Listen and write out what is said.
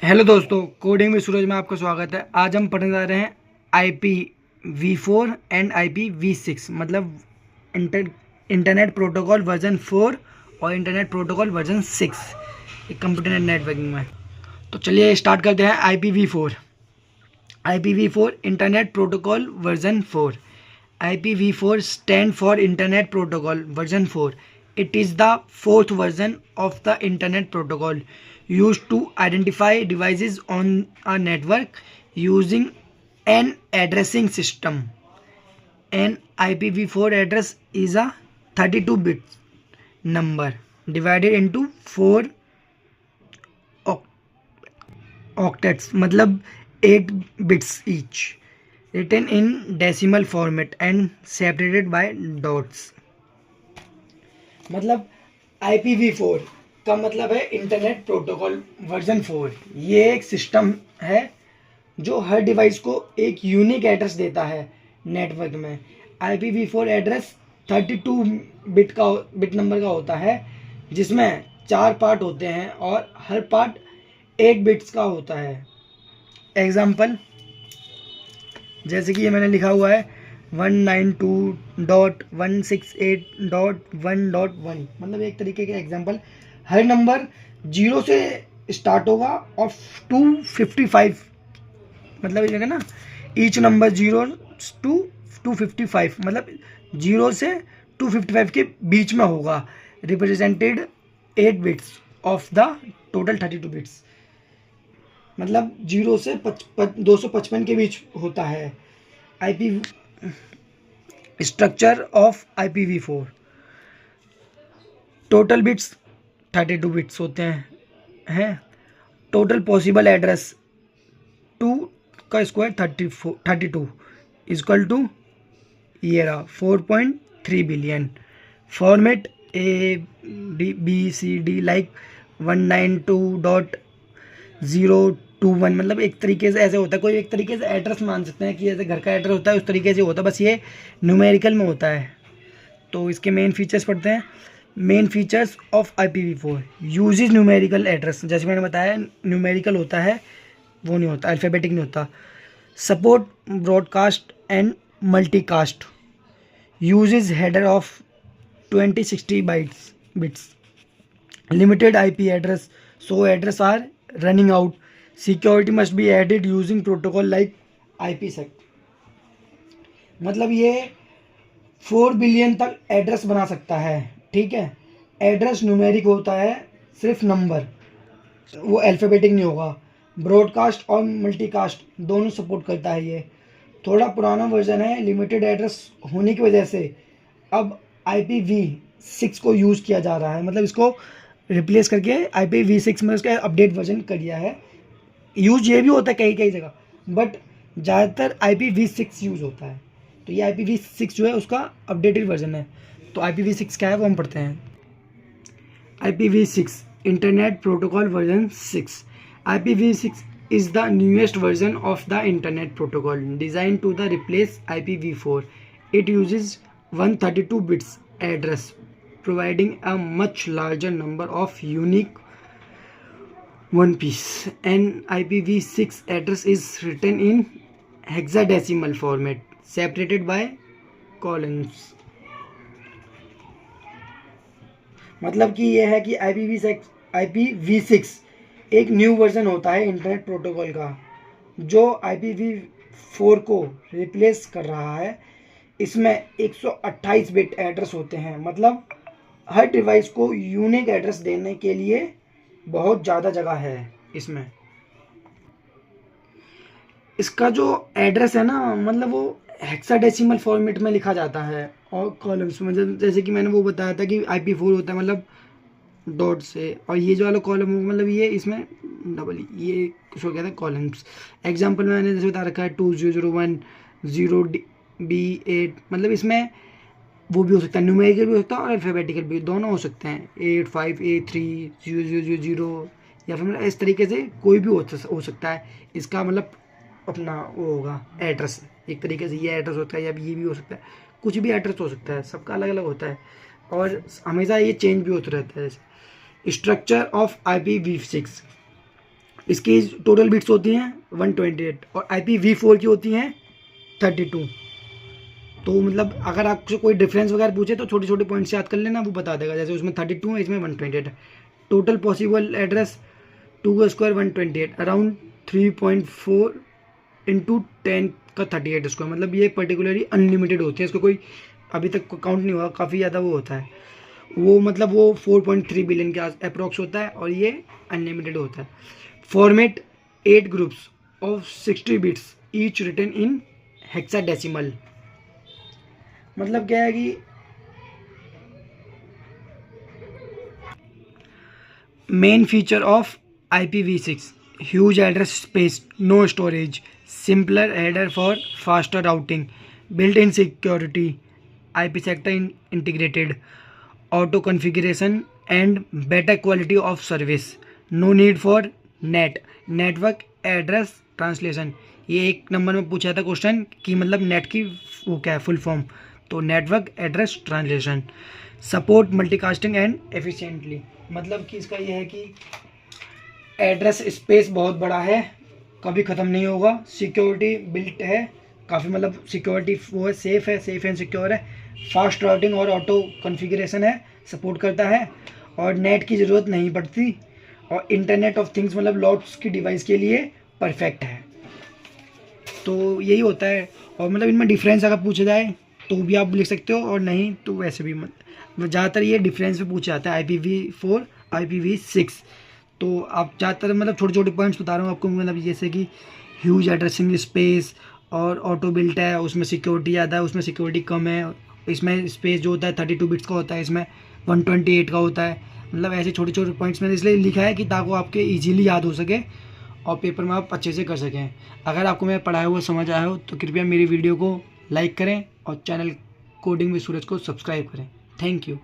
Hello दोस्तों, coding में सूरज में आपका स्वागत है। आज हम पढ़ने जा रहे हैं IPv4 एंड IPv6 मतलब इंटरनेट प्रोटोकॉल वर्जन 4 और इंटरनेट प्रोटोकॉल वर्जन 6 एक कंप्यूटर नेटवर्किंग में। तो चलिए स्टार्ट करते हैं। IPv4 internet protocol version 4। IPv4 stand for Internet Protocol version 4. It is the fourth version of the Internet Protocol used to identify devices on a network using an addressing system. An IPv4 address is a 32-bit number divided into 4 octets मतलब 8 bits each, written in decimal format and separated by dots। मतलब IPv4 का मतलब है internet protocol version 4। ये एक system है जो हर device को एक यूनिक एड्रेस देता है नेटवर्क में। IPv4 एड्रेस 32 बिट नंबर का होता है, जिसमें 4 पार्ट होते हैं और हर पार्ट 8 बिट्स का होता है। एग्जाम्पल जैसे कि ये मैंने लिखा हुआ है 192.168.1.1 मतलब एक तरीके के एग्जाम्पल। हर नंबर 0 से स्टार्ट होगा और 255 मतलब ये ना, ईच नंबर 0 to 255 मतलब 0 से 255 के बीच में होगा। Represented 8 bits of the total 32 bits मतलब 0 से 255 के बीच होता है। IP structure of IPv4 total bits 32 bits होते हैं। टोटल पॉसिबल एड्रेस 2 का स्क्वायर 32 इक्वल टू ये रहा 4.3 बिलियन। फॉर्मेट ABCD लाइक 192.021 मतलब एक तरीके से ऐसे होता है। कोई एक तरीके से एड्रेस मान सकते हैं कि जैसे घर का एड्रेस होता है उस तरीके से होता है, बस ये न्यूमेरिकल में होता है। तो इसके मेन फीचर्स पढ़ते हैं। Main features of IPv4 uses numerical address, जैसे मैंने बताया न्यूमेरिकल होता है, वो नहीं होता, अल्फ़ाबेटिक नहीं होता। Support broadcast and multicast. Uses header of 2060 bits. Limited IP address, so address are running out. Security must be added using protocol like IPsec। मतलब ये 4 बिलियन तक एड्रेस बना सकता है। ठीक है, एड्रेस न्यूमेरिक होता है, सिर्फ नंबर, वो अल्फ़ाबेटिक नहीं होगा। ब्रॉडकास्ट और मल्टीकास्ट दोनों सपोर्ट करता है। ये थोड़ा पुराना वर्जन है, लिमिटेड एड्रेस होने की वजह से अब IPv6 को यूज़ किया जा रहा है, मतलब इसको रिप्लेस करके IPv6 में उसका अपडेट वर्जन कर दिया है। यूज ये भी होता है कई कई जगह, बट ज़्यादातर IPv6 यूज़ होता है। तो ये IPv6 जो है उसका अपडेटेड वर्जन है। तो IPv6 क्या है वो हम पढ़ते हैं। IPv6 internet protocol version 6। IPv6 is the newest version of the internet protocol designed to the replace IPv4. It uses 132 bits address, providing a much larger number of unique one piece. An IPv6 address is written in hexadecimal format separated by columns। मतलब कि यह है कि IPv6 एक new version होता है internet protocol का, जो IPv4 को रिप्लेस कर रहा है। इसमें 128 बिट एड्रेस होते हैं, मतलब हर डिवाइस को यूनिक एड्रेस देने के लिए बहुत ज़्यादा जगह है इसमें। इसका जो एड्रेस है ना, मतलब वो हेक्साडेसिमल फॉर्मेट में लिखा जाता है और कॉलम्स में, जैसे कि मैंने वो बताया था कि IP4 होता है मतलब डॉट से, और ये जो वाला कॉलम मतलब ये इसमें डबल ये कुछ हो गया था कॉलम्स। एग्जाम्पल में मैंने जैसे बता रखा है 2001 मतलब इसमें वो भी हो सकता है, न्यूमेरिकल भी हो सकता है और अल्फ़ाबेटिकल भी, दोनों हो सकते हैं। 85830000 या फिर मतलब इस तरीके से कोई भी हो सकता है। इसका मतलब अपना वो होगा एड्रेस, एक तरीके से ये एड्रेस होता है या ये भी हो सकता है, कुछ भी एड्रेस हो सकता है, सबका अलग अलग होता है और हमेशा ये चेंज भी होता रहता है। स्ट्रक्चर ऑफ IPv6 इसकी टोटल बिट्स होती हैं 128 और IPv4 की होती हैं 32। तो मतलब अगर आपसे कोई डिफरेंस वगैरह पूछे तो छोटे छोटे पॉइंट्स याद कर लेना, वो बता देगा। जैसे उसमें 32 है, इसमें 128 है। टोटल पॉसिबल एड्रेस 2 का स्क्वायर 128, अराउंड 3.4 इंटू 10 का 38 स्क्वायर। मतलब ये पर्टिकुलरली अनलिमिटेड होती है, इसको कोई अभी तक काउंट नहीं हुआ, काफ़ी ज़्यादा वो होता है। वो मतलब वो 4.3 बिलियन के अप्रॉक्स होता है और ये अनलिमिटेड होता है। Format 8 groups of 60 bits each written in hexadecimal. मतलब क्या है कि main feature of IPv6, huge address space, no storage, simpler header for faster routing, built in security, IP sector integrated, auto configuration and better quality of service, no need for network address translation. ये 1 number में पूछा था question कि मतलब net की वो क्या है फुल फॉर्म, तो network address translation. Support multicasting and efficiently, मतलब कि इसका ये है कि एड्रेस स्पेस बहुत बड़ा है, कभी ख़त्म नहीं होगा। सिक्योरिटी बिल्ट है काफ़ी, मतलब सिक्योरिटी वो है, सेफ़ एंड सिक्योर है। फास्ट राउटिंग और ऑटो कॉन्फ़िगरेशन है, सपोर्ट करता है और नेट की ज़रूरत नहीं पड़ती। और इंटरनेट ऑफ थिंग्स मतलब लॉट्स की डिवाइस के लिए परफेक्ट है। तो यही होता है। और मतलब इनमें डिफरेंस अगर पूछा जाए तो भी आप लिख सकते हो, और नहीं तो वैसे भी ज़्यादातर ये डिफरेंस पे पूछा जाता है IPv4 IPv6। तो आप ज़्यादातर मतलब छोटे छोटे पॉइंट्स बता रहा हूँ आपको, मतलब जैसे कि ह्यूज एड्रेसिंग स्पेस और ऑटो बिल्ट है, उसमें सिक्योरिटी ज़्यादा है, उसमें सिक्योरिटी कम है। इसमें स्पेस जो होता है 32 बिट्स का होता है, इसमें 128 का होता है। मतलब ऐसे छोटे छोटे पॉइंट्स मैंने इसलिए लिखा है कि ताकि आपके ईजिली याद हो सके और पेपर में आप अच्छे से कर सकें। अगर आपको मैं पढ़ाया हुआ समझ आया हो तो कृपया मेरी वीडियो को लाइक करें और चैनल कोडिंग विद सूरज को सब्सक्राइब करें। Thank you.